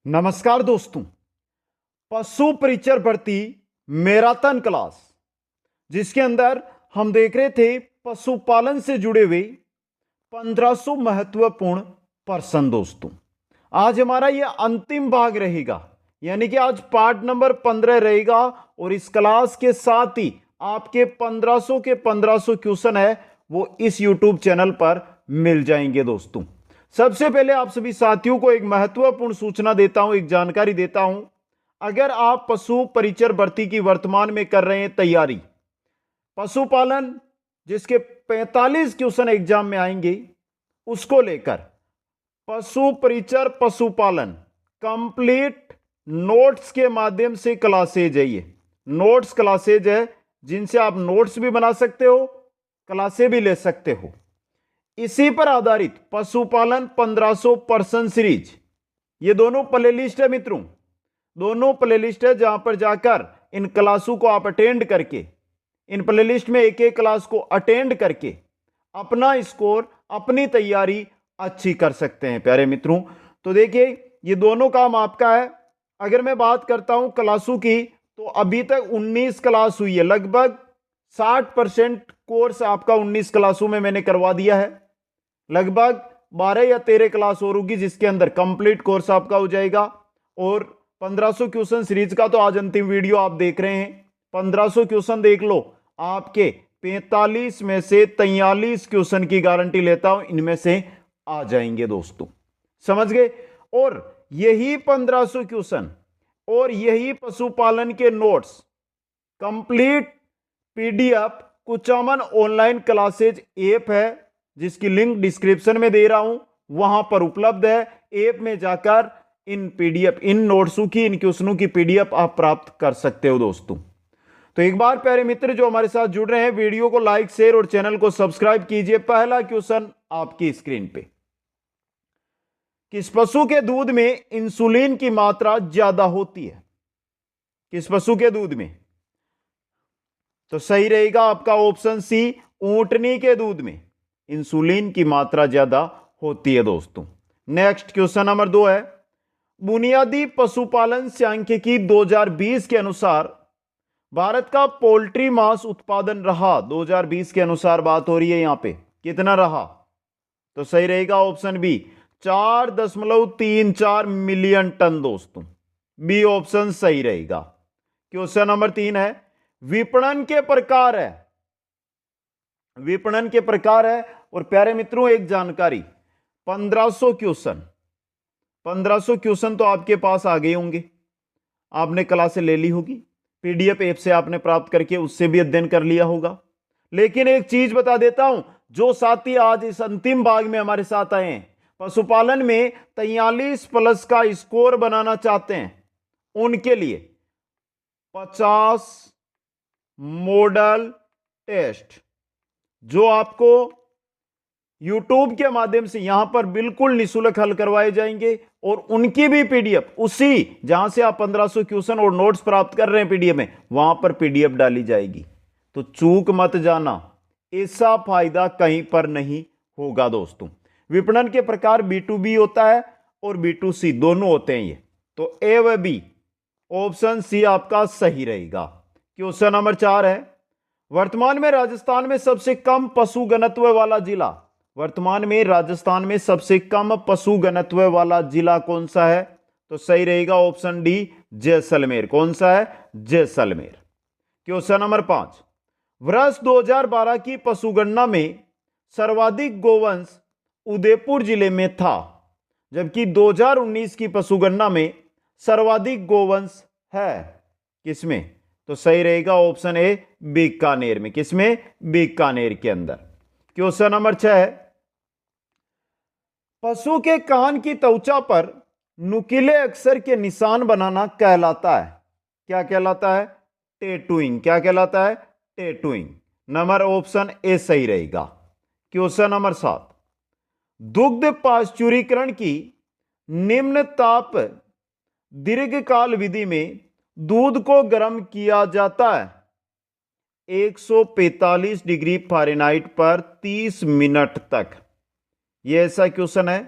नमस्कार दोस्तों। पशु परिचर भर्ती मैराथन क्लास जिसके अंदर हम देख रहे थे पशुपालन से जुड़े हुए 1500 महत्वपूर्ण प्रश्न। दोस्तों आज हमारा यह अंतिम भाग रहेगा, यानी कि आज पार्ट नंबर 15 रहेगा और इस क्लास के साथ ही आपके 1500 के 1500 क्वेश्चन है वो इस YouTube चैनल पर मिल जाएंगे। दोस्तों सबसे पहले आप सभी साथियों को एक महत्वपूर्ण सूचना देता हूं, एक जानकारी देता हूं। अगर आप पशु परिचर भर्ती की वर्तमान में कर रहे हैं तैयारी, पशुपालन जिसके 45 क्वेश्चन एग्जाम में आएंगे, उसको लेकर पशु परिचर पशुपालन कंप्लीट नोट्स के माध्यम से क्लासेज है। ये नोट्स क्लासेज है जिनसे आप नोट्स भी बना सकते हो, क्लासें भी ले सकते हो। इसी पर आधारित पशुपालन 1500 पर्सन सीरीज, ये दोनों प्ले लिस्ट है मित्रों, दोनों प्ले लिस्ट है जहां पर जाकर इन क्लासों को आप अटेंड करके, इन प्ले लिस्ट में एक एक क्लास को अटेंड करके अपना स्कोर, अपनी तैयारी अच्छी कर सकते हैं प्यारे मित्रों। तो देखिए ये दोनों काम आपका है। अगर मैं बात करता हूं क्लासों की, तो अभी तक 19 क्लास हुई है, लगभग 60% कोर्स आपका 19 क्लासों में मैंने करवा दिया है। लगभग 12 या 13 क्लास और होगी जिसके अंदर कंप्लीट कोर्स आपका हो जाएगा। और 1500 क्वेश्चन सीरीज का तो आज अंतिम वीडियो आप देख रहे हैं। 1500 क्वेश्चन देख लो, आपके 45 में से 43 क्वेश्चन की गारंटी लेता हूं इनमें से आ जाएंगे। दोस्तों समझ गए। और यही 1500 क्वेश्चन और यही पशुपालन के notes complete PDF Kuchaman online classes app है जिसकी लिंक डिस्क्रिप्शन में दे रहा हूं, वहां पर उपलब्ध है। ऐप में जाकर इन पीडीएफ, इन नोट्सों की, इन क्वेश्चनों की पीडीएफ आप प्राप्त कर सकते हो। दोस्तों तो एक बार प्यारे मित्र जो हमारे साथ जुड़ रहे हैं, वीडियो को लाइक, शेयर और चैनल को सब्सक्राइब कीजिए। पहला क्वेश्चन आपकी स्क्रीन पे, किस पशु के दूध में इंसुलिन की मात्रा ज्यादा होती है? किस पशु के दूध में? तो सही रहेगा आपका ऑप्शन सी, ऊंटनी के दूध में इंसुलिन की मात्रा ज्यादा होती है। दोस्तों नेक्स्ट क्वेश्चन नंबर 2 है, बुनियादी पशुपालन सांख्यिकी 2020 के अनुसार भारत का पोल्ट्री मांस उत्पादन रहा, 2020 के अनुसार बात हो रही है यहां पे, कितना रहा? तो सही रहेगा ऑप्शन बी, 4.34 मिलियन टन। दोस्तों बी ऑप्शन सही रहेगा। क्वेश्चन नंबर 3 है, विपणन के प्रकार है, विपणन के प्रकार है। और प्यारे मित्रों एक जानकारी, 1500 क्वेश्चन, 1500 क्वेश्चन तो आपके पास आ गए होंगे, आपने क्लासें ले ली होगी, पीडीएफ ऐप से आपने प्राप्त करके उससे भी अध्ययन कर लिया होगा। लेकिन एक चीज बता देता हूं, जो साथी आज इस अंतिम भाग में हमारे साथ आए हैं, पशुपालन में 43 प्लस का स्कोर बनाना चाहते हैं, उनके लिए 50 मॉडल टेस्ट जो आपको YouTube के माध्यम से यहां पर बिल्कुल निःशुल्क हल करवाए जाएंगे। और उनकी भी पीडीएफ, उसी जहां से आप 1500 क्वेश्चन और नोट्स प्राप्त कर रहे हैं पीडीएफ में, वहां पर पीडीएफ डाली जाएगी। तो चूक मत जाना, ऐसा फायदा कहीं पर नहीं होगा। दोस्तों विपणन के प्रकार B2B होता है और B2C दोनों होते हैं ये। तो ए व बी, ऑप्शन सी आपका सही रहेगा। क्वेश्चन नंबर 4 है, वर्तमान में राजस्थान में सबसे कम पशु घनत्व वाला जिला, वर्तमान में राजस्थान में सबसे कम पशु घनत्व वाला जिला कौन सा है? तो सही रहेगा ऑप्शन डी, जैसलमेर। कौन सा है? जैसलमेर। क्वेश्चन नंबर 5, वर्ष 2012 की पशुगणना में सर्वाधिक गोवंश उदयपुर जिले में था, जबकि 2019 की पशुगणना में सर्वाधिक गोवंश है किसमें? तो सही रहेगा ऑप्शन ए, बीकानेर में। किसमें? बीकानेर के अंदर। क्वेश्चन नंबर 6 है, पशु के कान की त्वचा पर नुकीले अक्षर के निशान बनाना कहलाता है, क्या कहलाता है? टैटूइंग। क्या कहलाता है? टैटूइंग। नंबर ऑप्शन ए सही रहेगा। क्वेश्चन नंबर 7, दुग्ध पाश्चुरीकरण की निम्न ताप दीर्घकाल विधि में दूध को गर्म किया जाता है 145 डिग्री फ़ारेनहाइट पर 30 मिनट तक। यह ऐसा क्वेश्चन है,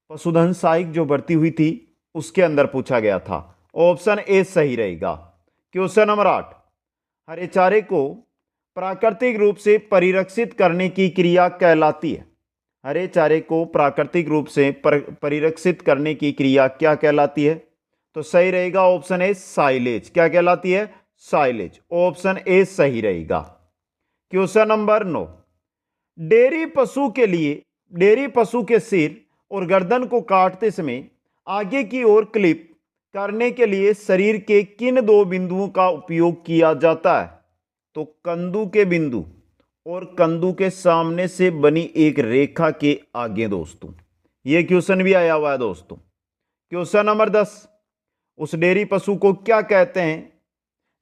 पशुधन सहायक जो भर्ती हुई थी उसके अंदर पूछा गया था। ऑप्शन ए सही रहेगा। क्वेश्चन नंबर 8, हरे चारे को प्राकृतिक रूप से परिरक्षित करने की क्रिया कहलाती है। हरे चारे को प्राकृतिक रूप से परिरक्षित करने की क्रिया क्या कहलाती है? तो सही रहेगा ऑप्शन ए साइलेज। क्या कहलाती है? साइलेज। ऑप्शन ए सही रहेगा। क्वेश्चन नंबर 9, डेयरी पशु के लिए डेयरी पशु के सिर और गर्दन को काटते समय आगे की ओर क्लिप करने के लिए शरीर के किन दो बिंदुओं का उपयोग किया जाता है? तो कंदू के बिंदु और कंदू के सामने से बनी एक रेखा के आगे दोस्तों। यह क्वेश्चन भी आया हुआ है दोस्तों। क्वेश्चन नंबर 10, उस डेयरी पशु को क्या कहते हैं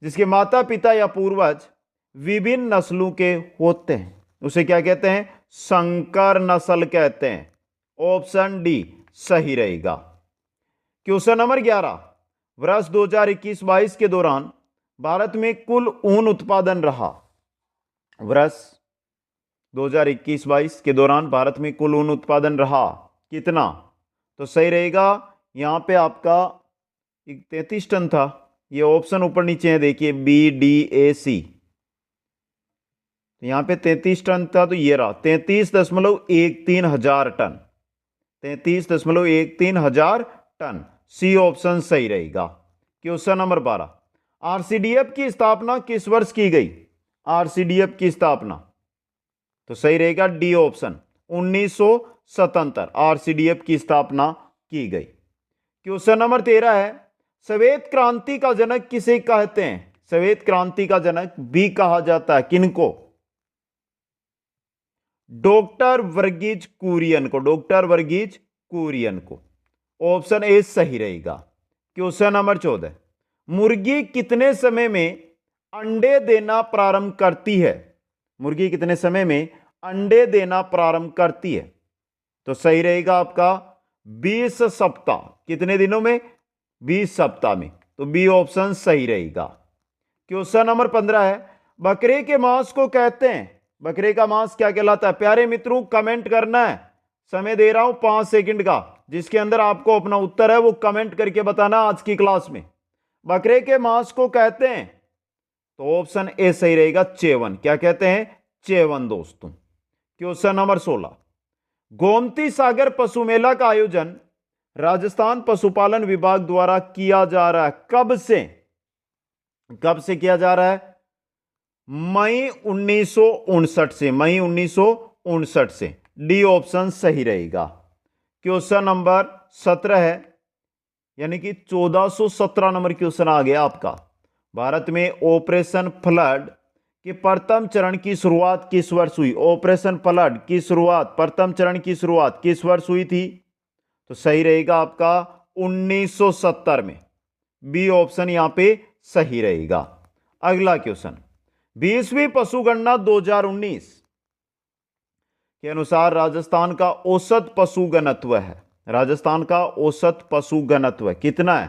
जिसके माता पिता या पूर्वज विभिन्न नस्लों के होते हैं? उसे क्या कहते हैं? संकर नस्ल कहते हैं। ऑप्शन डी सही रहेगा। क्वेश्चन नंबर 11, वर्ष 2021-22 के दौरान भारत में कुल ऊन उत्पादन रहा। वर्ष 2021-22 के दौरान भारत में कुल ऊन उत्पादन रहा कितना? तो सही रहेगा यहां पे आपका 33 टन था। ये ऑप्शन ऊपर नीचे है, देखिए बी डी ए सी। यहां पे 33 टन था, तो ये रहा 33.13 हजार टन। 33.13 हजार टन। सी ऑप्शन सही रहेगा। क्वेश्चन नंबर 12, आरसीडीएफ की स्थापना किस वर्ष की गई? आरसीडीएफ की स्थापना, तो सही रहेगा डी ऑप्शन 1977 आरसीडीएफ की स्थापना की गई। क्वेश्चन नंबर 13 है, श्वेत क्रांति का जनक किसे कहते हैं? श्वेत क्रांति का जनक भी कहा जाता है किनको? डॉक्टर वर्गीज कुरियन को। डॉक्टर वर्गीज कुरियन को। ऑप्शन ए सही रहेगा। क्वेश्चन नंबर 14, मुर्गी कितने समय में अंडे देना प्रारंभ करती है? मुर्गी कितने समय में अंडे देना प्रारंभ करती है? तो सही रहेगा आपका 20 सप्ताह। कितने दिनों में? 20 सप्ताह में। तो बी ऑप्शन सही रहेगा। क्वेश्चन नंबर 15 है, बकरे के मांस को कहते हैं, बकरे का मांस क्या कहलाता है? प्यारे मित्रों कमेंट करना है, समय दे रहा हूं 5 सेकंड का। जिसके अंदर आपको अपना उत्तर है वो कमेंट करके बताना आज की क्लास में। बकरे के मांस को कहते हैं, तो ऑप्शन ए सही रहेगा चेवन। क्या कहते हैं? चेवन दोस्तों। क्वेश्चन नंबर 16, गोमती सागर पशु मेला का आयोजन राजस्थान पशुपालन विभाग द्वारा किया जा रहा है। कब से? कब से किया जा रहा है? मई 1959 से। मई 1959 से। डी ऑप्शन सही रहेगा। क्वेश्चन नंबर 17 है, यानी कि 1417 नंबर क्वेश्चन आ गया आपका। भारत में ऑपरेशन फ्लड के प्रथम चरण की शुरुआत किस वर्ष हुई? ऑपरेशन फ्लड की शुरुआत, प्रथम चरण की शुरुआत किस वर्ष हुई थी? तो सही रहेगा आपका 1970 में। बी ऑप्शन यहां पे सही रहेगा। अगला क्वेश्चन, 20वीं पशुगणना 2019 के अनुसार राजस्थान का औसत पशु घनत्व है। राजस्थान का औसत पशु घनत्व कितना है?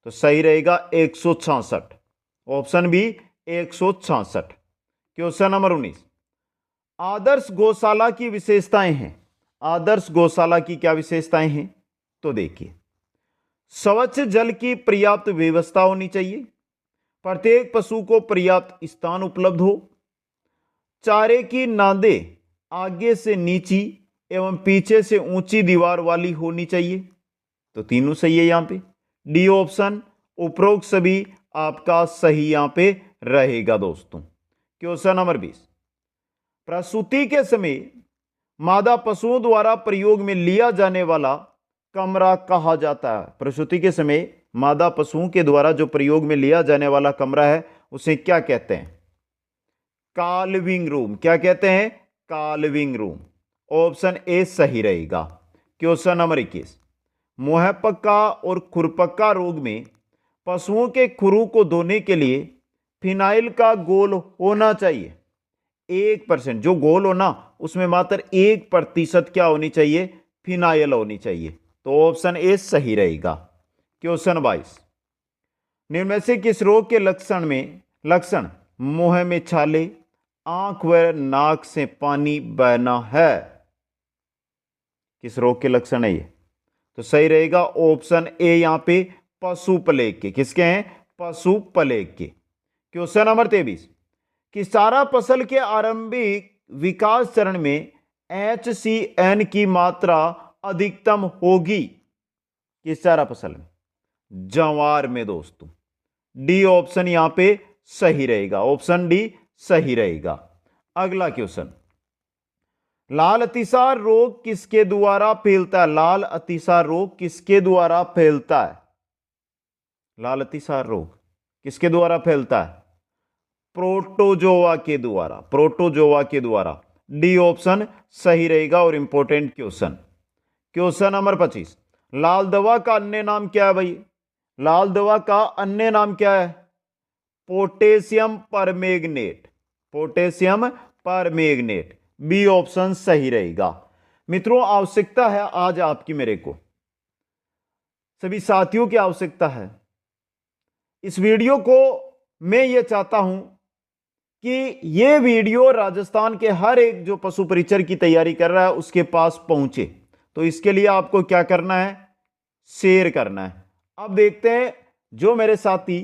तो सही रहेगा 166। Option B 166। क्वेश्चन नंबर 19, आदर्श गौशाला की विशेषताएं हैं। आदर्श गौशाला की क्या विशेषताएं हैं? तो देखिए, स्वच्छ जल की पर्याप्त व्यवस्था होनी चाहिए, प्रत्येक पशु को पर्याप्त स्थान उपलब्ध हो, चारे की नादें आगे से नीची एवं पीछे से ऊंची दीवार वाली होनी चाहिए। तो तीनों सही है यहां पे। डी ऑप्शन उपरोक्त सभी आपका सही यहां पे रहेगा दोस्तों। क्वेश्चन नंबर 20, प्रसूति के समय मादा पशुओं द्वारा प्रयोग में लिया जाने वाला कमरा कहा जाता है। प्रसूति के समय मादा पशुओं के द्वारा जो प्रयोग में लिया जाने वाला कमरा है उसे क्या कहते हैं? Calving room. क्या कहते हैं? Calving room. ऑप्शन ए सही रहेगा। क्वेश्चन नंबर 21, मुंहपक्का और खुरपक्का रोग में पशुओं के खुरों को धोने के लिए फिनाइल का घोल होना चाहिए 1%। जो घोल हो ना उसमें मात्र 1% क्या होनी चाहिए? फिनाइल होनी चाहिए। तो ऑप्शन ए सही रहेगा। क्वेश्चन 22, निम्न में से किस रोग के लक्षण मुंह में छाले, आंख व नाक से पानी बहना है? किस रोग के लक्षण है ये? तो सही रहेगा ऑप्शन ए यहां पे पशु प्लेग के। किसके हैं? पशु प्लेग के। क्वेश्चन नंबर 23, कि चारा फसल के आरंभिक विकास चरण में HCN की मात्रा अधिकतम होगी किस चारा फसल में? जवार में दोस्तों। डी ऑप्शन यहां पे सही रहेगा, ऑप्शन डी सही रहेगा। अगला क्वेश्चन, लाल अतिसार रोग किसके द्वारा फैलता है? लाल अतिसार रोग किसके द्वारा फैलता है? लाल अतिसार रोग किसके द्वारा फैलता है? प्रोटोजोआ के द्वारा, प्रोटोजोआ के द्वारा। डी ऑप्शन सही रहेगा और इंपॉर्टेंट क्वेश्चन। क्वेश्चन नंबर 25, लाल दवा का अन्य नाम क्या है भाई? लाल दवा का अन्य नाम क्या है? Potassium permanganate, potassium permanganate. B option सही रहेगा। मित्रों, आवश्यकता है आज आपकी, मेरे को सभी साथियों की आवश्यकता है। इस वीडियो को मैं ये चाहता हूं कि ये वीडियो राजस्थान के हर एक जो पशु परिचर की तैयारी कर रहा है उसके पास पहुंचे। तो इसके लिए आपको क्या करना है? शेयर करना है। अब देखते हैं जो मेरे साथी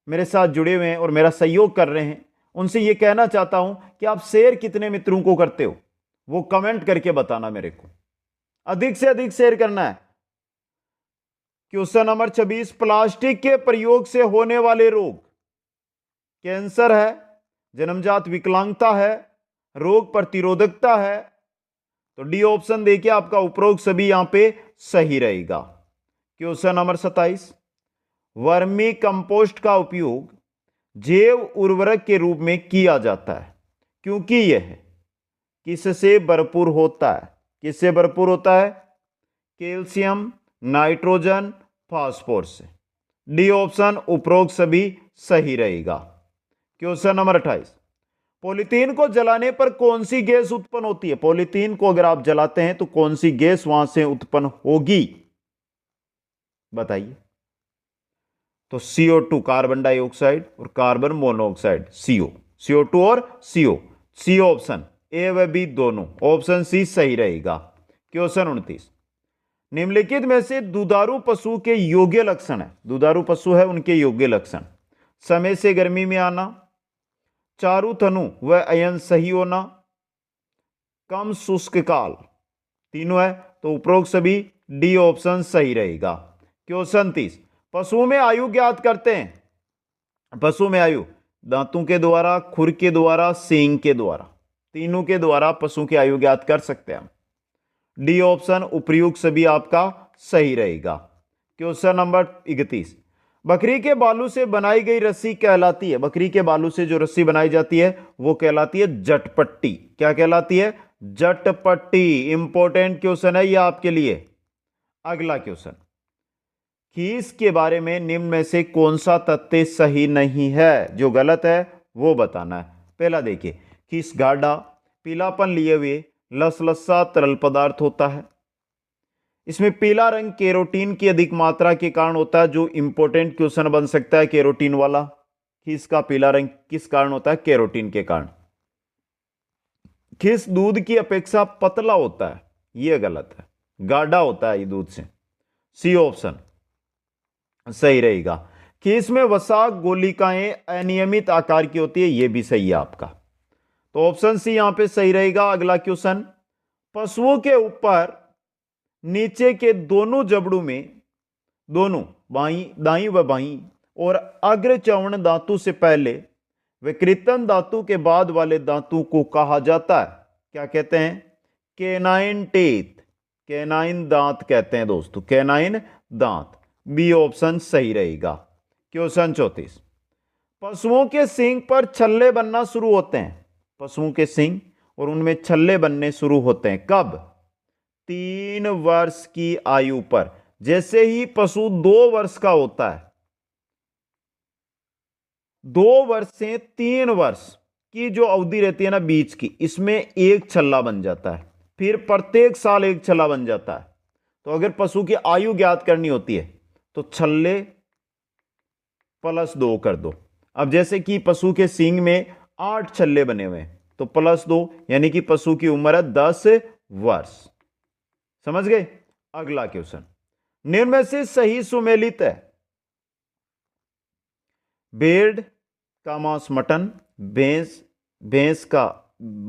मेरे साथ जुड़े हुए हैं और मेरा सहयोग कर रहे हैं, उनसे ये कहना चाहता हूं कि आप शेयर कितने मित्रों को करते हो वो कमेंट करके बताना मेरे को। अधिक से अधिक शेयर करना है। क्वेश्चन नंबर 26, प्लास्टिक के प्रयोग से होने वाले रोग, कैंसर है, जन्मजात विकलांगता है, रोग प्रतिरोधकता है। तो डी ऑप्शन देखिए आपका उपरोक्त सभी यहां पे सही रहेगा। क्वेश्चन नंबर 27, वर्मी कंपोस्ट का उपयोग जैव उर्वरक के रूप में किया जाता है क्योंकि यह किससे भरपूर होता है? किससे भरपूर होता है? कैल्शियम, नाइट्रोजन, फास्फोरस से। डी ऑप्शन उपरोक्त सभी सही रहेगा। क्वेश्चन नंबर 28, पॉलीथीन को जलाने पर कौन सी गैस उत्पन्न होती है? पॉलीथीन को अगर आप जलाते हैं तो कौन सी गैस वहां से उत्पन्न होगी? बताइए। तो CO2 कार्बन डाइऑक्साइड और कार्बन मोनोऑक्साइड CO2 और CO। सी ऑप्शन, ए व बी दोनों, ऑप्शन सी सही रहेगा। क्वेश्चन 29, निम्नलिखित में से दुधारू पशु के योग्य लक्षण है। दुधारू पशु है उनके योग्य लक्षण, समय से गर्मी में आना, चारु थनु व अयन सही होना, कम शुष्क काल, तीनों है। तो उपरोक्त सभी डी ऑप्शन सही रहेगा। क्वेश्चन 30, पशुओं में आयु ज्ञात करते हैं। पशु में आयु दांतों के द्वारा, खुर के द्वारा, सींग के द्वारा, तीनों के द्वारा पशु की आयु ज्ञात कर सकते हैं। डी ऑप्शन उपयुक्त सभी आपका सही रहेगा। क्वेश्चन नंबर 31, बकरी के बालू से बनाई गई रस्सी कहलाती है। बकरी के बालू से जो रस्सी बनाई जाती है वो कहलाती है जटपट्टी। क्या कहलाती है? जटपट्टी। इंपॉर्टेंट क्वेश्चन है ये आपके लिए। अगला क्वेश्चन, खीस के बारे में निम्न में से कौन सा तथ्य सही नहीं है? जो गलत है वो बताना है। पहला देखिए, खीस गाढ़ा, पीलापन लिए हुए, लसलसा तरल पदार्थ होता है। इसमें पीला रंग कैरोटीन की अधिक मात्रा के कारण होता है, जो इंपॉर्टेंट क्वेश्चन बन सकता है कैरोटीन वाला। खीस का पीला रंग किस कारण होता है? कैरोटीन के कारण। खीस दूध की अपेक्षा पतला होता है, यह गलत है, गाढ़ा होता है ये दूध से। सी ऑप्शन सही रहेगा। खीस में वसा गोलिकाएं अनियमित आकार की होती है, यह भी सही है आपका। तो ऑप्शन सी यहां पे सही रहेगा। अगला क्वेश्चन, पशुओं के ऊपर नीचे के दोनों जबड़ों में, दोनों दाई व बाई और अग्र चौवन दांतों से पहले व कृतन दांतों के बाद वाले दांतों को कहा जाता है, क्या कहते हैं? कैनाइन टीथ, कैनाइन दांत कहते हैं दोस्तों, कैनाइन दांत। बी ऑप्शन सही रहेगा। क्वेश्चन 34, पशुओं के सींग पर छल्ले बनना शुरू होते हैं। पशुओं के सींग और उनमें छल्ले बनने शुरू होते हैं कब? 3 वर्ष की आयु पर। जैसे ही पशु 2 वर्ष का होता है, 2 वर्ष से 3 वर्ष की जो अवधि रहती है ना बीच की, इसमें एक छल्ला बन जाता है, फिर प्रत्येक साल एक छल्ला बन जाता है। तो अगर पशु की आयु ज्ञात करनी होती है तो छल्ले +2 कर दो। अब जैसे कि पशु के सींग में 8 छल्ले बने हुए हैं तो +2 यानी कि पशु की उम्र है 10 वर्ष। समझ गए? अगला क्वेश्चन, निम्न में से सही सुमेलित है। भेड़ का मांस मटन, भैंस का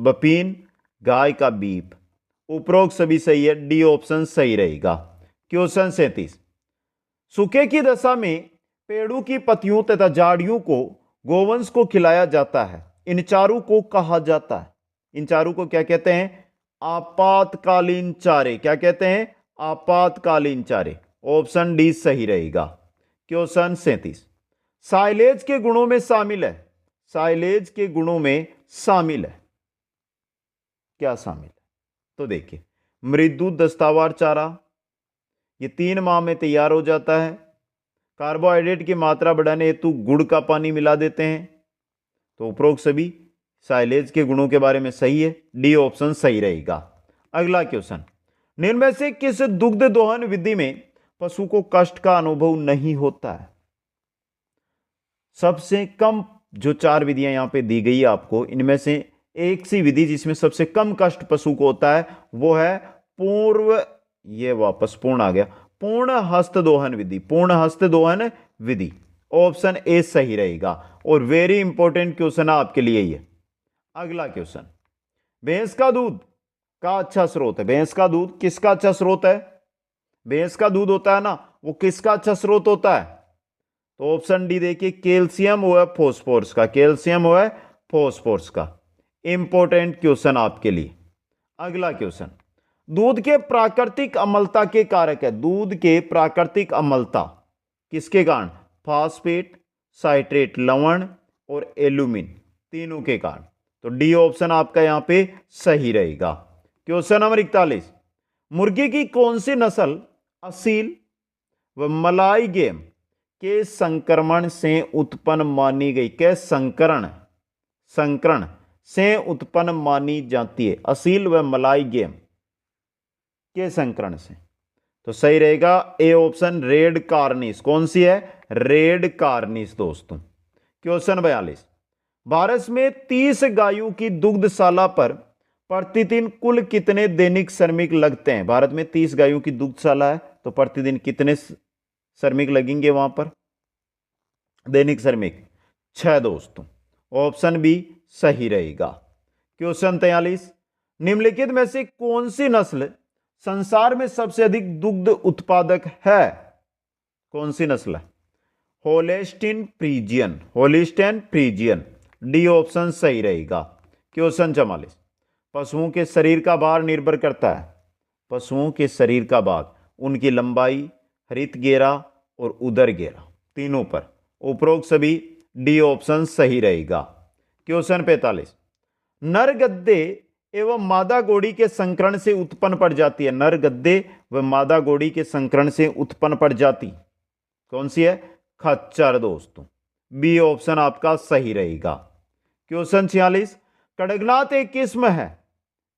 बपीन, गाय का बीफ। उपरोक्त सभी सही है, डी ऑप्शन सही रहेगा। क्वेश्चन 37, सूखे की दशा में पेड़ों की पत्तियों तथा झाड़ियों को गोवंश को खिलाया जाता है। इन चारों को कहा जाता है, इन चारों को क्या कहते हैं? आपातकालीन चारे। क्या कहते हैं? आपातकालीन चारे। ऑप्शन डी सही रहेगा। क्वेश्चन 37, साइलेज के गुणों में शामिल है, साइलेज के गुणों में शामिल है, क्या शामिल है? तो देखिए, मृदु दस्तावार चारा, ये 3 माह में तैयार हो जाता है। कार्बोहाइड्रेट की मात्रा बढ़ाने हेतु गुड़ का पानी मिला देते हैं। तो उपरोक्त सभी साइलेज के गुणों के बारे में सही है, डी ऑप्शन सही रहेगा। अगला क्वेश्चन, निम्न में से किस दुग्ध दोहन विधि में पशु को कष्ट का अनुभव नहीं होता है? सबसे कम जो 4 विधियां यहां पे दी गई है आपको, इनमें से एक सी विधि जिसमें सबसे कम कष्ट पशु को होता है वो है पूर्ण आ गया, पूर्ण हस्त दोहन विधि। पूर्ण हस्त दोहन विधि, ऑप्शन ए सही रहेगा। और वेरी इंपॉर्टेंट क्वेश्चन आपके लिए ये। अगला क्वेश्चन, भैंस का दूध का अच्छा स्रोत है। भैंस का दूध किसका अच्छा स्रोत है? भैंस का दूध होता है ना, वो किसका अच्छा स्रोत होता है? तो ऑप्शन डी देखिए, कैल्शियम व फॉस्फोरस का। कैल्शियम व फॉस्फोरस का। इंपॉर्टेंट क्वेश्चन आपके लिए। अगला क्वेश्चन, दूध के प्राकृतिक अम्लता के कारक है। दूध के प्राकृतिक अम्लता किसके कारण? फास्फेट, साइट्रेट लवण और एल्यूमिन, तीनों के कारण। तो डी ऑप्शन आपका यहां पे सही रहेगा। क्वेश्चन नंबर 41, मुर्गी की कौन सी नस्ल असील व मलाई गेम के संक्रमण से उत्पन्न मानी गई? के संकरण से उत्पन्न मानी जाती है? असील व मलाई गेम के संकरण से। तो सही रहेगा ए ऑप्शन, रेड कार्निस। कौन सी है? रेड कार्निस दोस्तों। क्वेश्चन 42, भारत में 30 गायों की दुग्धशाला पर प्रतिदिन कुल कितने दैनिक श्रमिक लगते हैं? भारत में 30 गायों की दुग्धशाला है, तो प्रतिदिन कितने श्रमिक लगेंगे वहां पर? दैनिक श्रमिक 6 दोस्तों। ऑप्शन बी सही रहेगा। क्वेश्चन 43, निम्नलिखित में से कौन सी नस्ल संसार में सबसे अधिक दुग्ध उत्पादक है? कौन सी नस्ल है? Holstein Friesian. Holstein Friesian, D option सही रहेगा। क्वेश्चन 44, पशुओं के शरीर का भार निर्भर करता है। पशुओं के शरीर का भार उनकी लंबाई, हृत घेरा और उदर घेरा, तीनों पर। उपरोक्त सभी डी ऑप्शन सही रहेगा। क्वेश्चन 45, नर गद्दे एवं मादा घोड़ी के संकरण से उत्पन्न प्रजाति है। नर गद्दे व मादा घोड़ी के संकरण से उत्पन्न प्रजाति कौन सी है? खच्चर दोस्तों। बी ऑप्शन आपका सही रहेगा। क्वेश्चन 46, कड़कनाथ एक किस्म है।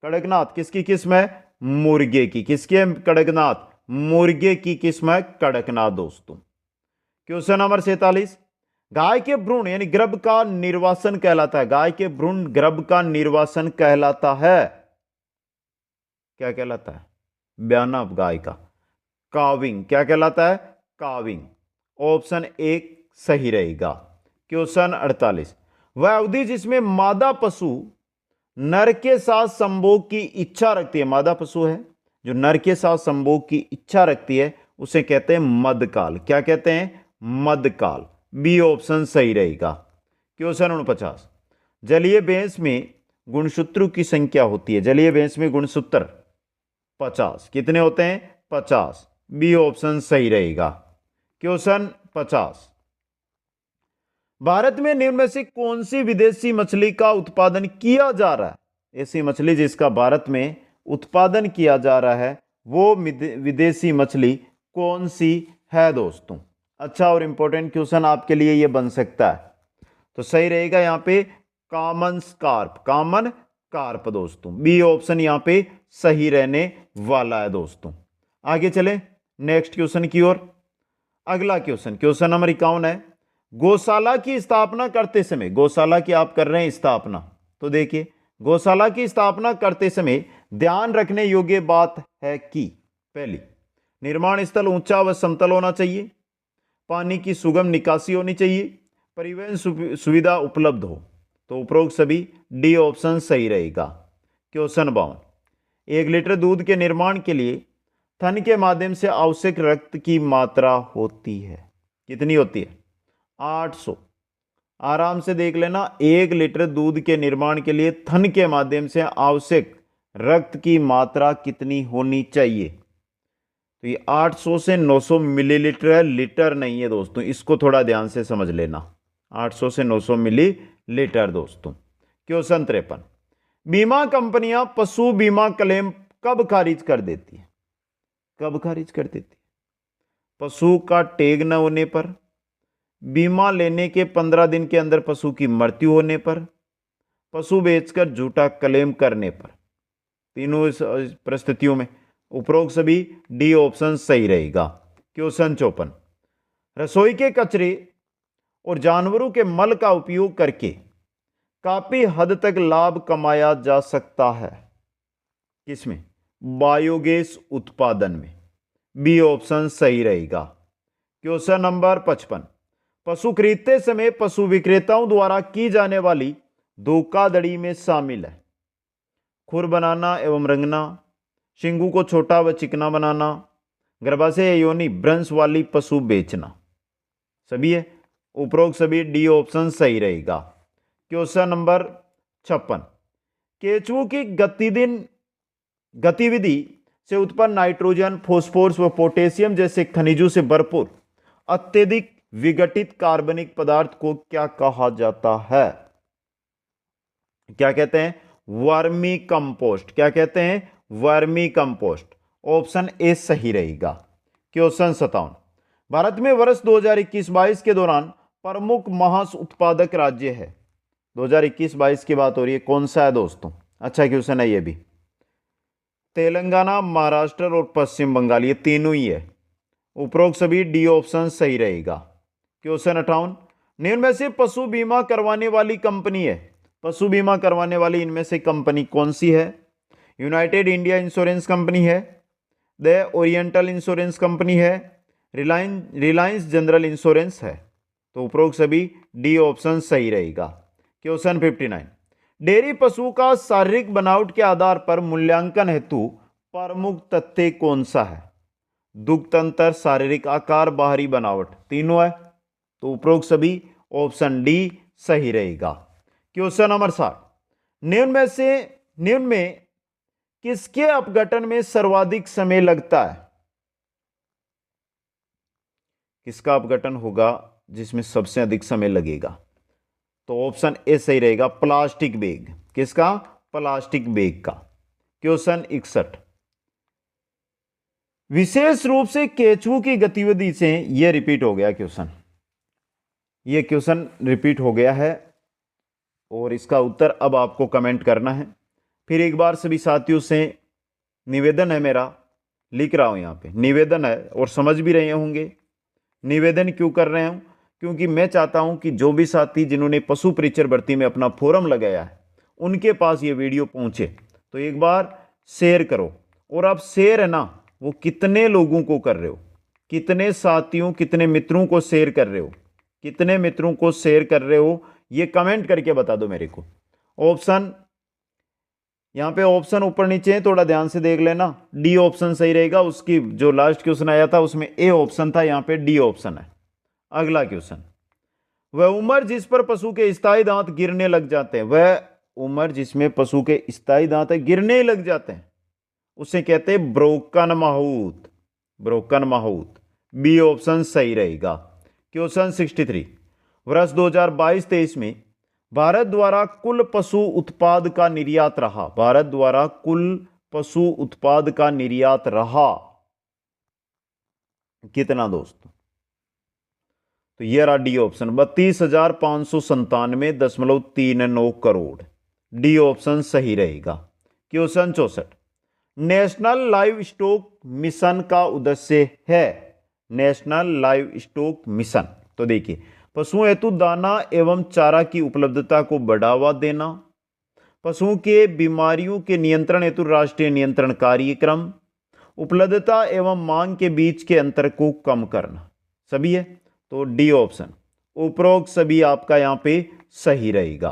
कड़कनाथ किसकी किस्म है? मुर्गे की। किसकी है कड़कनाथ? मुर्गे की किस्म है कड़कनाथ दोस्तों। क्वेश्चन नंबर 47, गाय के भ्रूण यानी गर्भ का निर्वासन कहलाता है। गाय के भ्रूण गर्भ का निर्वासन कहलाता है। क्या कहलाता है? ब्याना गाय का। काविंग। क्या कहलाता है? काविंग। ऑप्शन एक सही रहेगा। क्वेश्चन 48, वह अवधि जिसमें मादा पशु नर के साथ संभोग की इच्छा रखती है। मादा पशु है जो नर के साथ संभोग की इच्छा रखती है, उसे कहते हैं मध्यकाल। क्या कहते हैं? मध्यकाल। बी ऑप्शन सही रहेगा। क्वेश्चन 49, जलीय भैंस में गुणसूत्रों की संख्या होती है। जलीय भैंस में गुणसूत्र 50। कितने होते हैं? 50। बी ऑप्शन सही रहेगा। क्वेश्चन 50, भारत में निम्न में से कौन सी विदेशी मछली का उत्पादन किया जा रहा है? ऐसी मछली जिसका भारत में उत्पादन किया जा रहा है, वो विदेशी मछली कौन सी है दोस्तों? अच्छा और इंपॉर्टेंट क्वेश्चन आपके लिए ये बन सकता है। तो सही रहेगा यहां पे कॉमन कार्प। कॉमन कार्प दोस्तों। बी ऑप्शन यहां पे सही रहने वाला है दोस्तों। आगे चले नेक्स्ट क्वेश्चन की ओर। अगला क्वेश्चन, क्वेश्चन नंबर 51 है, गौशाला की स्थापना करते समय, गौशाला की आप कर रहे हैं स्थापना, तो देखिए गौशाला की स्थापना करते समय ध्यान रखने योग्य बात है कि पहली, निर्माण स्थल ऊंचा व समतल होना चाहिए, पानी की सुगम निकासी होनी चाहिए, परिवहन सुविधा उपलब्ध हो। तो उपरोक्त सभी डी ऑप्शन सही रहेगा। क्वेश्चन 52, 1 लीटर दूध के निर्माण के लिए थन के माध्यम से आवश्यक रक्त की मात्रा होती है, कितनी होती है? 800। आराम से देख लेना, 1 लीटर दूध के निर्माण के लिए थन के माध्यम से आवश्यक रक्त की मात्रा कितनी होनी चाहिए? तो ये 800 से 900 मिलीलीटर है, लीटर नहीं है दोस्तों, इसको थोड़ा ध्यान से समझ लेना। 800 से 900 मिलीलीटर दोस्तों। क्वेश्चन 53, बीमा कंपनियां पशु बीमा क्लेम कब खारिज कर देती है? कब खारिज कर देती है? पशु का टैग न होने पर, बीमा लेने के 15 दिन के अंदर पशु की मृत्यु होने पर, पशु बेचकर झूठा क्लेम करने पर। तीनों इस परिस्थितियों में उपरोक्त सभी डी ऑप्शन सही रहेगा। क्वेश्चन 54, रसोई के कचरे और जानवरों के मल का उपयोग करके काफी हद तक लाभ कमाया जा सकता है, किसमें? बायोगैस उत्पादन में। बी ऑप्शन सही रहेगा। क्वेश्चन नंबर 55, पशु खरीदते समय पशु विक्रेताओं द्वारा की जाने वाली धोखाधड़ी में शामिल है खुर बनाना एवं रंगना, शिंगू को छोटा व चिकना बनाना, गर्भाशय या योनि भ्रंश वाली पशु बेचना। सभी है, उपरोक्त सभी डी ऑप्शन सही रहेगा। क्वेश्चन नंबर 56, केंचुओं की गतिविधि से उत्पन्न नाइट्रोजन, फॉस्फोरस व पोटेशियम जैसे खनिजों से भरपूर अत्यधिक विघटित कार्बनिक पदार्थ को क्या कहा जाता है? क्या कहते हैं? Vermi compost. क्या कहते हैं? Vermi compost. ऑप्शन ए सही रहेगा। क्वेश्चन 57, भारत में वर्ष 2021-22 के दौरान प्रमुख मांस उत्पादक राज्य है। 2021-22 की बात हो रही है, कौन सा है दोस्तों? अच्छा क्वेश्चन है ये भी। तेलंगाना, महाराष्ट्र और पश्चिम बंगाल, ये तीनों ही है। उपरोक्त सभी डी ऑप्शन सही रहेगा। क्वेश्चन 58, निम्न में से पशु बीमा करवाने वाली कंपनी है। पशु बीमा करवाने वाली इनमें से कंपनी कौन सी है? यूनाइटेड इंडिया इंश्योरेंस कंपनी है, द ओरिएंटल इंश्योरेंस कंपनी है, रिलायंस जनरल इंश्योरेंस है। तो उपरोक्त सभी डी ऑप्शन सही रहेगा। क्वेश्चन 59, डेयरी पशु का शारीरिक बनावट के आधार पर मूल्यांकन हेतु प्रमुख तथ्य कौन सा है? दुग्ध तंत्र, शारीरिक आकार, बाहरी बनावट, तीनों है। तो उपरोक्त सभी ऑप्शन डी सही रहेगा। क्वेश्चन नंबर 60, निम्न में किसके अपघटन में सर्वाधिक समय लगता है? किसका अपघटन होगा जिसमें सबसे अधिक समय लगेगा? तो ऑप्शन ए सही रहेगा, प्लास्टिक बैग। किसका? प्लास्टिक बैग का। क्वेश्चन 61, विशेष रूप से केंचुओं की गतिविधि से यह रिपीट हो गया क्वेश्चन, यह क्वेश्चन रिपीट हो गया है और इसका उत्तर अब आपको कमेंट करना है। फिर एक बार सभी साथियों से निवेदन है मेरा, लिख रहा हूं यहां पे, निवेदन है और समझ भी रहे होंगे। निवेदन क्यों कर रहे हूं? क्योंकि मैं चाहता हूं कि जो भी साथी जिन्होंने पशु परिचर भर्ती में अपना फोरम लगाया है उनके पास ये वीडियो पहुंचे। तो एक बार शेयर करो, और आप शेयर है ना वो कितने लोगों को कर रहे हो, कितने साथियों, कितने मित्रों को शेयर कर रहे हो, कितने मित्रों को शेयर कर रहे हो, ये कमेंट करके बता दो मेरे को। ऑप्शन यहां पे ऑप्शन ऊपर नीचे है, थोड़ा ध्यान से देख लेना। डी ऑप्शन सही रहेगा। उसकी जो लास्ट क्वेश्चन आया था उसमें ए ऑप्शन था, यहां पे डी ऑप्शन है। अगला क्वेश्चन, वह उम्र जिस पर पशु के स्थायी दांत गिरने लग जाते हैं, वह उम्र जिसमें पशु के स्थायी दांत गिरने लग जाते हैं उसे कहते हैं ब्रोकन माहूत। ब्रोकन माहूत। बी ऑप्शन सही रहेगा। क्वेश्चन 63, वर्ष 2022-23 में भारत द्वारा कुल पशु उत्पाद का निर्यात रहा। भारत द्वारा कुल पशु उत्पाद का निर्यात रहा कितना दोस्तों? तो यह रहा D option, 32,597.39 crore. D option सही रहेगा। Question 64, national live stock mission का उद्देश्य है। नेशनल लाइव स्टॉक मिशन, तो देखिए, पशुओं हेतु दाना एवं चारा की उपलब्धता को बढ़ावा देना, पशुओं के बीमारियों के नियंत्रण हेतु राष्ट्रीय नियंत्रण कार्यक्रम, उपलब्धता एवं मांग के बीच के अंतर को कम करना। सभी है तो डी ऑप्शन, उपरोक्त सभी आपका यहां पे सही रहेगा।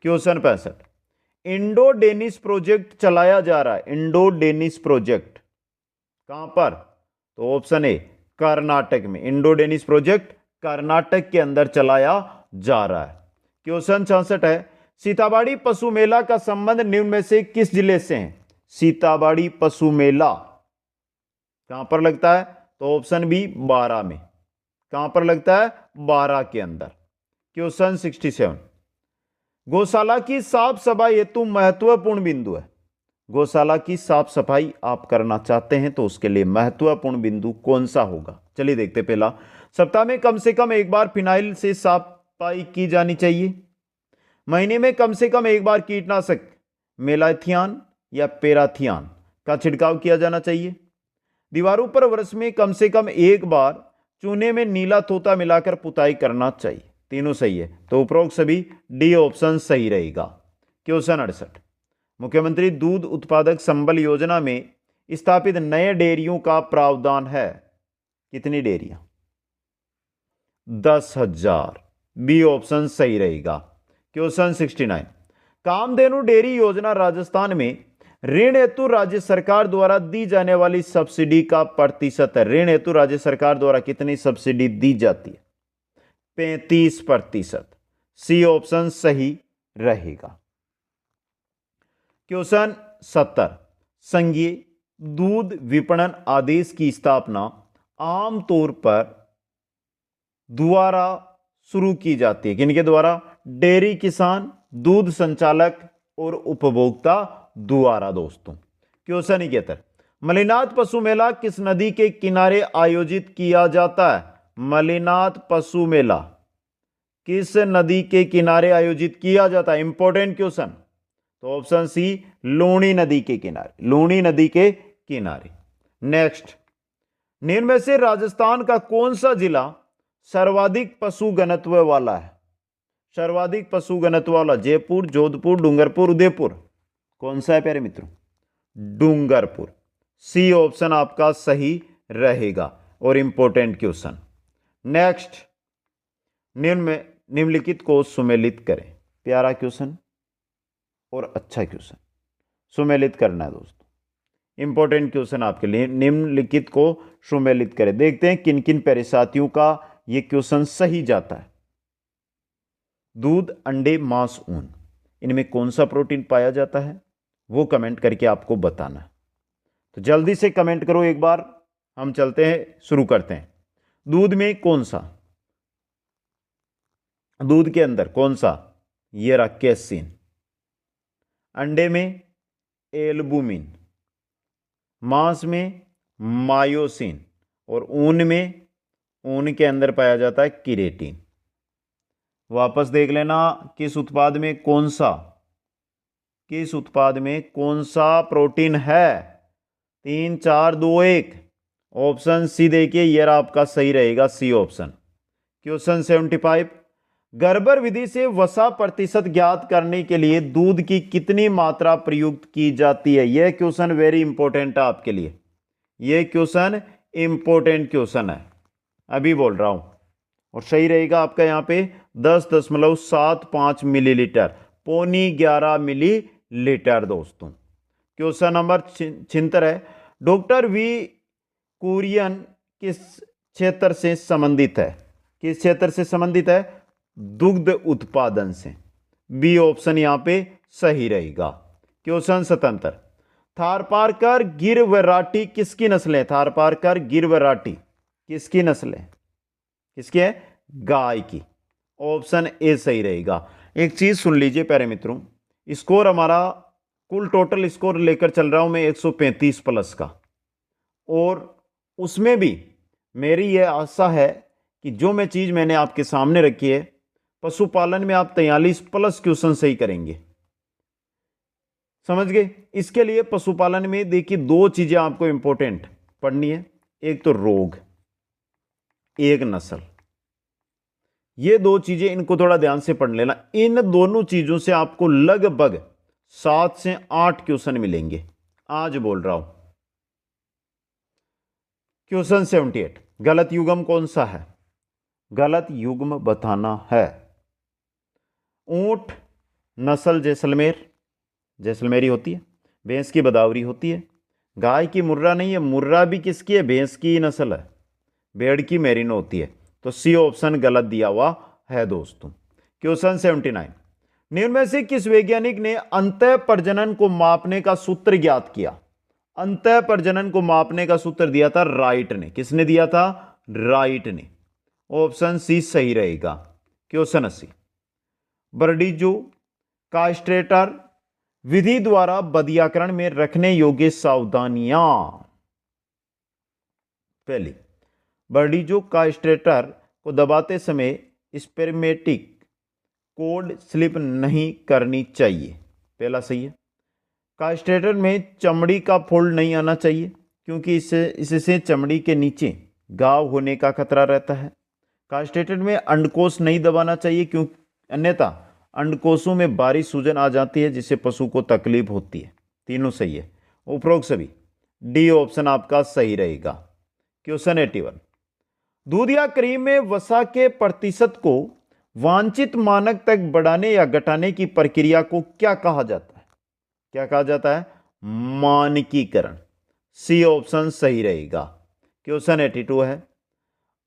क्वेश्चन 65, इंडो डेनिश प्रोजेक्ट चलाया जा रहा है। इंडो डेनिश प्रोजेक्ट कहां पर? तो ऑप्शन ए कर्नाटक में। इंडो डेनिश प्रोजेक्ट कर्नाटक के अंदर चलाया जा रहा है। क्वेश्चन 66 है, सीताबाड़ी पशु मेला का संबंध निम्न में से किस जिले से है? सीताबाड़ी पशु मेला कहां पर लगता है? तो ऑप्शन बी बारां में। कहां पर लगता है? बारां के अंदर। क्वेश्चन 67, गौशाला की साफ सफाई हेतु महत्वपूर्ण बिंदु है। गौशाला की साफ सफाई आप करना चाहते हैं तो उसके लिए महत्वपूर्ण बिंदु कौन सा होगा? चलिए देखते। पहला, सप्ताह में कम से कम एक बार फिनाइल से सफाई की जानी चाहिए। महीने में कम से कम एक बार कीटनाशक मेलाथियान या पेराथियान का छिड़काव किया जाना चाहिए। दीवारों पर वर्ष में कम से कम एक बार चूने में नीला तोता मिलाकर पुताई करना चाहिए। तीनों सही है तो उपरोक्त सभी डी ऑप्शन सही रहेगा। क्वेश्चन 68, मुख्यमंत्री दूध उत्पादक संबल योजना में स्थापित नए डेयरियों का प्रावधान है। कितनी डेयरियां? 10,000। बी ऑप्शन सही रहेगा। क्वेश्चन 69, कामधेनु डेयरी योजना राजस्थान में ऋण हेतु राज्य सरकार द्वारा दी जाने वाली सब्सिडी का प्रतिशत है। ऋण हेतु राज्य सरकार द्वारा कितनी सब्सिडी दी जाती है? 35%। सी ऑप्शन सही रहेगा। क्वेश्चन 70, संघीय दूध विपणन आदेश की स्थापना आमतौर पर द्वारा शुरू की जाती है। किनके द्वारा? डेयरी किसान, दूध संचालक और उपभोक्ता द्वारा। दोस्तों क्वेश्चन 71, मलिनाथ पशु मेला किस नदी के किनारे आयोजित किया जाता है? मलिनाथ पशु मेला किस नदी के किनारे आयोजित किया जाता है? Important question. तो ऑप्शन सी लूणी नदी के किनारे। लूणी नदी के किनारे। नेक्स्ट, निम्न में से राजस्थान का कौन सा जिला सर्वाधिक पशु घनत्व वाला है? सर्वाधिक पशु घनत्व वाला जयपुर, जोधपुर, डूंगरपुर, उदयपुर। कौन सा है प्यारे मित्रों? डूंगरपुर। सी ऑप्शन आपका सही रहेगा और इंपॉर्टेंट क्वेश्चन। नेक्स्ट, निम्नलिखित को सुमेलित करें। प्यारा क्वेश्चन और अच्छा क्वेश्चन सुमेलित करना है दोस्तों। इंपॉर्टेंट क्वेश्चन आपके लिए। निम्नलिखित को सुमेलित करें। देखते हैं किन किन प्यारे साथियों का यह क्वेश्चन सही जाता है। दूध, अंडे, मांस, ऊन, इनमें कौन सा प्रोटीन पाया जाता है वो कमेंट करके आपको बताना है। तो जल्दी से कमेंट करो एक बार। हम चलते हैं, शुरू करते हैं। दूध में कौन सा? दूध के अंदर कौन सा? ये रहा कैसीन। अंडे में एल्बुमिन, मांस में मायोसिन और ऊन के अंदर पाया जाता है किरेटिन। वापस देख लेना किस उत्पाद में कौन सा प्रोटीन है। 3, 4, 2, 1। ऑप्शन सी देखिए, यह आपका सही रहेगा, सी ऑप्शन। क्वेश्चन 75, गर्भर विधि से वसा प्रतिशत ज्ञात करने के लिए दूध की कितनी मात्रा प्रयुक्त की जाती है? यह क्वेश्चन वेरी इंपॉर्टेंट है आपके लिए। यह क्वेश्चन इंपॉर्टेंट क्वेश्चन है, अभी बोल रहा हूं। और सही रहेगा आपका यहां पे 10.75 मिलीलीटर, पौनी 11 मिलीलीटर। दोस्तों क्वेश्चन नंबर 76 है, डॉक्टर वी कुरियन किस क्षेत्र से संबंधित है? किस क्षेत्र से संबंधित है? दुग्ध उत्पादन से। बी ऑप्शन यहां पे सही रहेगा। क्वेश्चन 77, थारपारकर गिर वैरायटी किसकी नस्ल है? थारपारकर गिर वैरायटी किसकी नस्ल है? किसकी है? गाय की। ऑप्शन ए सही रहेगा। एक चीज सुन लीजिए प्यारे मित्रों, स्कोर हमारा कुल टोटल स्कोर लेकर चल रहा हूं मैं 135 प्लस का, और उसमें भी मेरी यह आशा है कि जो मैं चीज मैंने आपके सामने रखी है, पशुपालन में आप 43 प्लस क्वेश्चन सही करेंगे। समझ गए? इसके लिए पशुपालन में देखिए 2 चीजें आपको इंपॉर्टेंट पढ़नी है, एक तो रोग, एक नस्ल। ये 2 चीजें, इनको थोड़ा ध्यान से पढ़ लेना। इन दोनों चीजों से आपको लगभग 7 से 8 क्वेश्चन मिलेंगे। आज बोल रहा हूं क्वेश्चन 78, गलत युग्म कौन सा है? गलत युग्म बताना है। ऊंट नस्ल जैसलमेर, जैसलमेरी होती है। भैंस की बदावरी होती है। गाय की मुर्रा नहीं है, मुर्रा भी किसकी है? भैंस की नस्ल है। भेड़ की मेरिनो होती है। तो सी ऑप्शन गलत दिया हुआ है दोस्तों। क्वेश्चन 79, निम्न में से किस वैज्ञानिक ने अंतः प्रजनन को मापने का सूत्र ज्ञात किया? अंतः प्रजनन को मापने का सूत्र दिया था राइट ने। किसने दिया था? राइट ने। ऑप्शन सी सही रहेगा। क्वेश्चन 80, बर्डीजो कास्ट्रेटर विधि द्वारा बधियाकरण में रखने योग्य सावधानियां। पहली, बर्डीजो कास्ट्रेटर को दबाते समय स्पर्मेटिक कोड स्लिप नहीं करनी चाहिए। पहला सही है। कास्ट्रेटर में चमड़ी का फोल्ड नहीं आना चाहिए, क्योंकि इससे चमड़ी के नीचे घाव होने का खतरा रहता है। कास्ट्रेटर में अंडकोश नहीं दबाना चाहिए, क्योंकि अन्यथा अंडकोशों में बारीक सूजन आ जाती है, जिससे पशु को तकलीफ होती है। तीनों सही है। उपरोक्त सभी, डी ऑप्शन आपका सही रहेगा। क्वेश्चन 81, दूध या क्रीम में वसा के प्रतिशत को वांछित मानक तक बढ़ाने या घटाने की प्रक्रिया को क्या कहा जाता है? क्या कहा जाता है? मानकीकरण। सी ऑप्शन सही रहेगा। क्वेश्चन 82 है,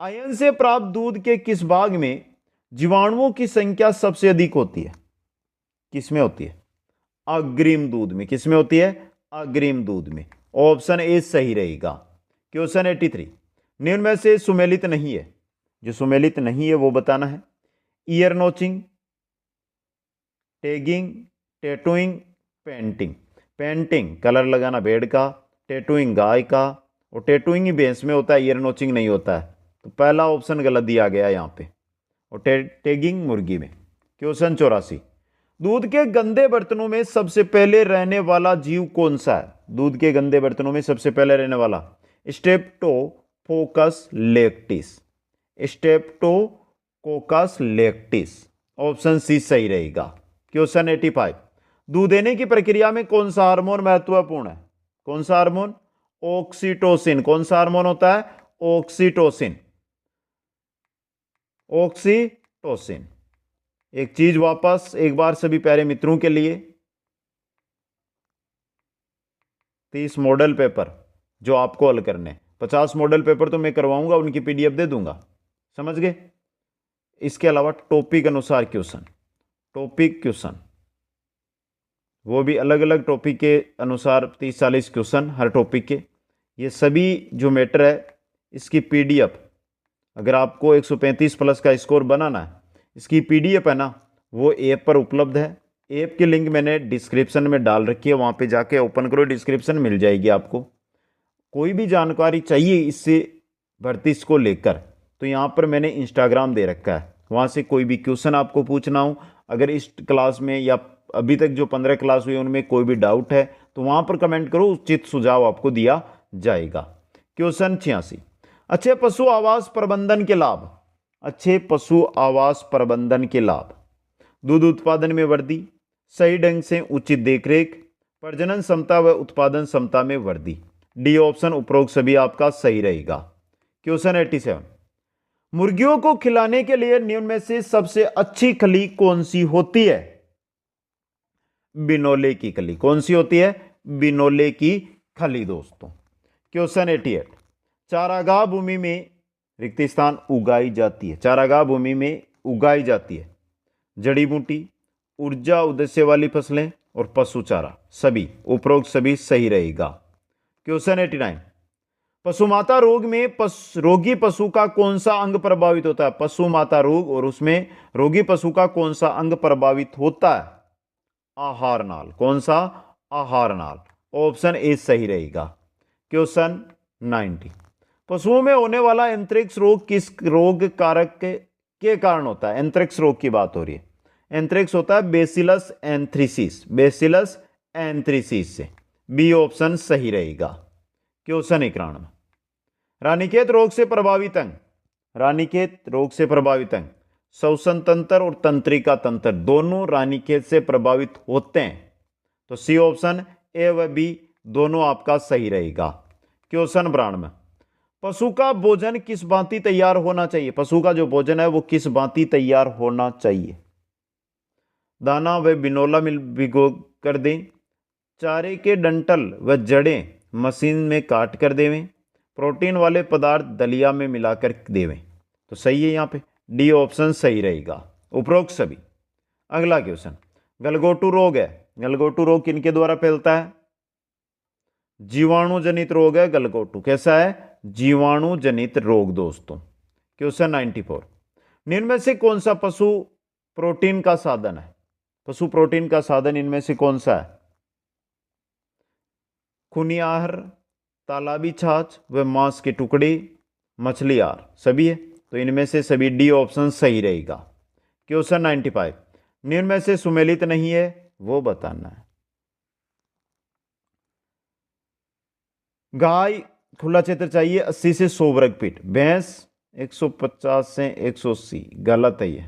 आयन से प्राप्त दूध के किस भाग में जीवाणुओं की संख्या सबसे अधिक होती है? किसमें होती है? अग्रिम दूध में। किसमें होती है? अग्रिम दूध में। ऑप्शन ए सही रहेगा। क्वेश्चन 83, निम्न में से सुमेलित नहीं है। जो सुमेलित नहीं है वो बताना है। Year notching, tagging, tattooing, painting. Painting colour लगाना भेड़ का, टैटूइंग गाय का, और टैटूइंग ही भैंस में होता है, ईयर नोचिंग नहीं होता है। तो पहला ऑप्शन गलत दिया गया यहां पे, और टैगिंग मुर्गी में। क्वेश्चन 84, दूध के गंदे बर्तनों में सबसे पहले रहने वाला जीव कौन सा है? दूध के गंदे बर्तनों में सबसे पहले रहने वाला streptococcus lactis. Streptococcus lactis. Option C सही रहेगा। क्वेश्चन 85, दूध देने की प्रक्रिया में कौन सा हार्मोन महत्वपूर्ण है? कौन सा हार्मोन? ऑक्सीटोसिन। कौन सा हार्मोन होता है? ऑक्सीटोसिन। ऑक्सीटोसिन। एक चीज वापस एक बार सभी प्यारे मित्रों के लिए, 30 मॉडल पेपर जो आपको हल करने, 50 मॉडल पेपर तो मैं करवाऊंगा, उनकी पीडीएफ दे दूंगा, समझ गए? इसके अलावा टॉपिक अनुसार क्वेश्चन, टॉपिक क्वेश्चन, वो भी अलग अलग टॉपिक के अनुसार 30-40 क्वेश्चन हर टॉपिक के। ये सभी जो मैटर है इसकी पीडीएफ, अगर आपको 135 प्लस का स्कोर बनाना है, इसकी पीडीएफ है ना, वो ऐप पर उपलब्ध है। ऐप की लिंक मैंने डिस्क्रिप्शन में डाल रखी है, वहाँ पे जाके ओपन करो, डिस्क्रिप्शन मिल जाएगी आपको। कोई भी जानकारी चाहिए इससे भर्ती को लेकर, तो यहाँ पर मैंने इंस्टाग्राम दे रखा है, वहाँ से कोई भी क्वेश्चन आपको पूछना हो, अगर इस क्लास में या अभी तक जो 15 क्लास हुई उनमें कोई भी डाउट है तो वहाँ पर कमेंट करो, उचित सुझाव आपको दिया जाएगा। क्वेश्चन 86, अच्छे पशु आवास प्रबंधन के लाभ। अच्छे पशु आवास प्रबंधन के लाभ: दूध उत्पादन में वृद्धि, सही ढंग से उचित देखरेख, प्रजनन क्षमता व उत्पादन क्षमता में वृद्धि। डी ऑप्शन उपरोक्त सभी आपका सही रहेगा। क्वेश्चन 87, मुर्गियों को खिलाने के लिए निम्न में से सबसे अच्छी खली कौन सी होती है? बिनोले की खली। कौन सी होती है? बिनोले की खली दोस्तों। क्वेश्चन 88, चारागाह भूमि में रिक्त स्थान उगाई जाती है। चारागाह भूमि में उगाई जाती है जड़ी बूटी, ऊर्जा उद्देश्य वाली फसलें और पशु चारा। सभी उपरोक्त सभी सही रहेगा। क्वेश्चन 89, पशुमाता रोग में रोगी पशु का कौन सा अंग प्रभावित होता है? पशुमाता रोग और उसमें रोगी पशु का कौन सा अंग प्रभावित होता है? आहार नाल। कौन सा? आहार नाल। ऑप्शन ए सही रहेगा। क्वेश्चन 90, पशुओं में होने वाला एंथ्रेक्स रोग किस रोग कारक के कारण होता है? एंथ्रेक्स रोग की बात हो रही है। एंथ्रेक्स होता है बेसिलस एंथ्रीसिस। बेसिलस एंथ्रीसिस से। बी ऑप्शन सही रहेगा। क्वेश्चन 91, रानीखेत रोग से प्रभावित अंग। रानीखेत रोग से प्रभावित अंग श्वसन तंत्र और तंत्रिका तंत्र दोनों रानीखेत से प्रभावित होते हैं। तो सी ऑप्शन ए व बी दोनों आपका सही रहेगा। क्वेश्चन 92, पशु का भोजन किस भांति तैयार होना चाहिए? पशु का जो भोजन है वो किस भांति तैयार होना चाहिए? दाना व बिनोला मिल भिगो कर दें, चारे के डंठल व जड़ें मशीन में काट कर देवें, प्रोटीन वाले पदार्थ दलिया में मिलाकर देवें। तो सही है, यहाँ पे डी ऑप्शन सही रहेगा, उपरोक्त सभी। अगला क्वेश्चन, गलघोटू रोग है। गलघोटू रोग किनके द्वारा फैलता है? जीवाणु जनित रोग है गलघोटू। कैसा है? जीवाणु जनित रोग दोस्तों। क्वेश्चन 94, निम्न में से कौन सा पशु प्रोटीन का साधन है? पशु प्रोटीन का साधन इनमें से कौन सा है? खूनी आहार, तालाबी छाछ व मांस के टुकड़े, मछली आहार, सभी है। तो इनमें से सभी डी ऑप्शन सही रहेगा। क्वेश्चन 95, निम्न में से सुमेलित नहीं है, वो बताना है। गाय खुला क्षेत्र चाहिए 80 से 100 वर्ग फीट, भैंस 150 से 180, गलत है ये।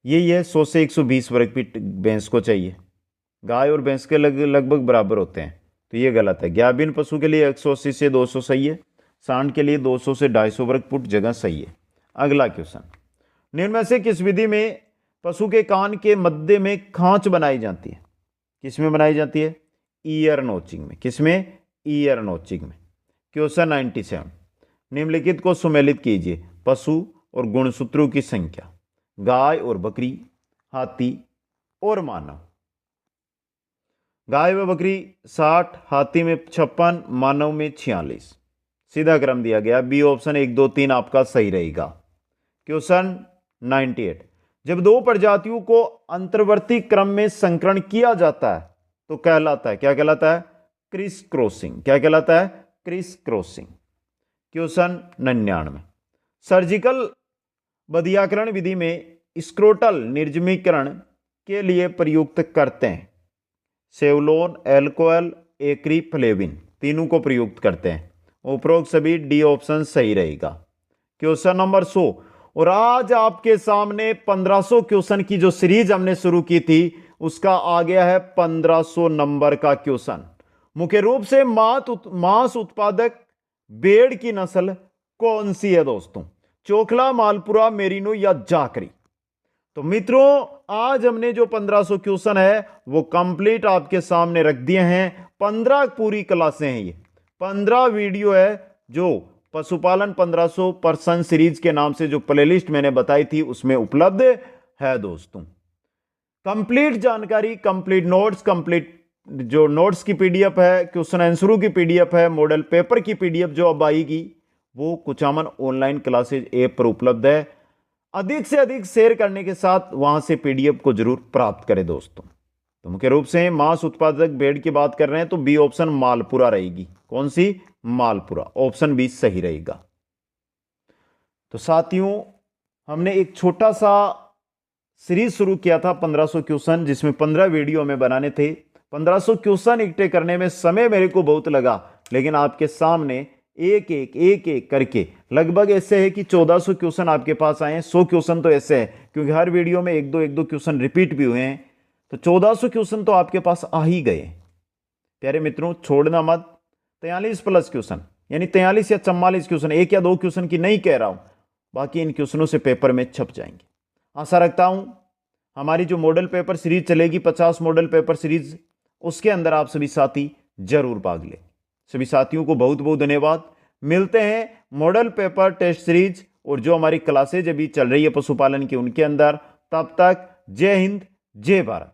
यही है 100 से 120 वर्ग फीट भैंस को चाहिए। गाय और भैंस के लगभग बराबर होते हैं, तो ये गलत है। गाभिन पशु के लिए 180 से 200 सही है, सांड के लिए 200 से 250 वर्ग फुट जगह सही है। अगला क्वेश्चन, निम्न में से किस विधि में पशु के कान के मध्य में खांच बनाई जाती है? किसमें बनाई जाती है? ईयर नोचिंग में। किसमें? ईयर नोचिंग में। क्वेश्चन 97, निम्नलिखित को सुमेलित कीजिए। पशु और गुणसूत्रों की संख्या, गाय और बकरी, हाथी और मानव। गाय व बकरी 60, हाथी में 56, मानव में 46। सीधा क्रम दिया गया, बी ऑप्शन 1 2 3 आपका सही रहेगा। क्वेश्चन 98, जब दो प्रजातियों को अंतर्वर्ती क्रम में संकरण किया जाता है तो कहलाता है, क्या कहलाता है? Criss crossing. क्या कहलाता है? Criss crossing. क्वेश्चन 99, सर्जिकल बधियाकरण विधि में स्क्रोटल निर्जमीकरण के लिए प्रयुक्त करते हैं सेवलोन, एल्कोहल, एक्रीफ्लेविन, तीनों को प्रयुक्त करते हैं। उपरोक्त सभी डी ऑप्शन सही रहेगा। क्वेश्चन नंबर 100, और आज आपके सामने 1500 क्वेश्चन की जो सीरीज हमने शुरू की थी उसका आ गया है 1500 नंबर का क्वेश्चन। मुख्य रूप से मांस उत्पादक भेड़ की नस्ल कौन सी है दोस्तों? चोखला, मालपुरा, मेरिनो या जाकरी? तो मित्रों, आज हमने जो 1500 क्वेश्चन है वो कंप्लीट आपके सामने रख दिए हैं। 15 पूरी क्लासें हैं, ये 15 वीडियो है जो पशुपालन 1500% सीरीज के नाम से जो प्लेलिस्ट मैंने बताई थी उसमें उपलब्ध है दोस्तों। कंप्लीट जानकारी, कंप्लीट नोट्स, कंप्लीट जो नोट्स की पीडीएफ है, क्वेश्चन आंसरों की पीडीएफ है, मॉडल पेपर की पीडीएफ जो अब आएगी वो कुचामन ऑनलाइन क्लासेज ऐप पर उपलब्ध है। अधिक से अधिक शेयर करने के साथ वहां से पीडीएफ को जरूर प्राप्त करें दोस्तों। तो मुख्य रूप से मांस उत्पादक भेड़ की बात कर रहे हैं तो बी ऑप्शन मालपुरा रहेगी। कौन सी? मालपुरा। ऑप्शन बी सही रहेगा। तो साथियों, हमने एक छोटा सा सीरीज शुरू किया था 1500 क्वेश्चन, जिसमें 15 वीडियो हमें बनाने थे। 1500 क्वेश्चन इकट्ठे करने में समय मेरे को बहुत लगा, लेकिन आपके सामने एक एक करके लगभग ऐसे है कि 1400 क्वेश्चन आपके पास आए हैं। 100 क्वेश्चन तो ऐसे है क्योंकि हर वीडियो में एक दो क्वेश्चन रिपीट भी हुए हैं, तो 1400 क्वेश्चन तो आपके पास आ ही गए। प्यारे मित्रों, छोड़ना मत। 43 प्लस क्वेश्चन यानी 43 या 44 क्वेश्चन, 1 या 2 क्वेश्चन की नहीं कह रहा हूं, बाकी इन क्वेश्चनों से पेपर में छप जाएंगे। आशा रखता हूं हमारी जो मॉडल पेपर सीरीज चलेगी 50 मॉडल पेपर सीरीज, उसके अंदर आप सभी साथी जरूर भाग लें। सभी साथियों को बहुत बहुत धन्यवाद। मिलते हैं मॉडल पेपर टेस्ट सीरीज और जो हमारी क्लासेज अभी चल रही है पशुपालन की उनके अंदर। तब तक जय हिंद, जय भारत।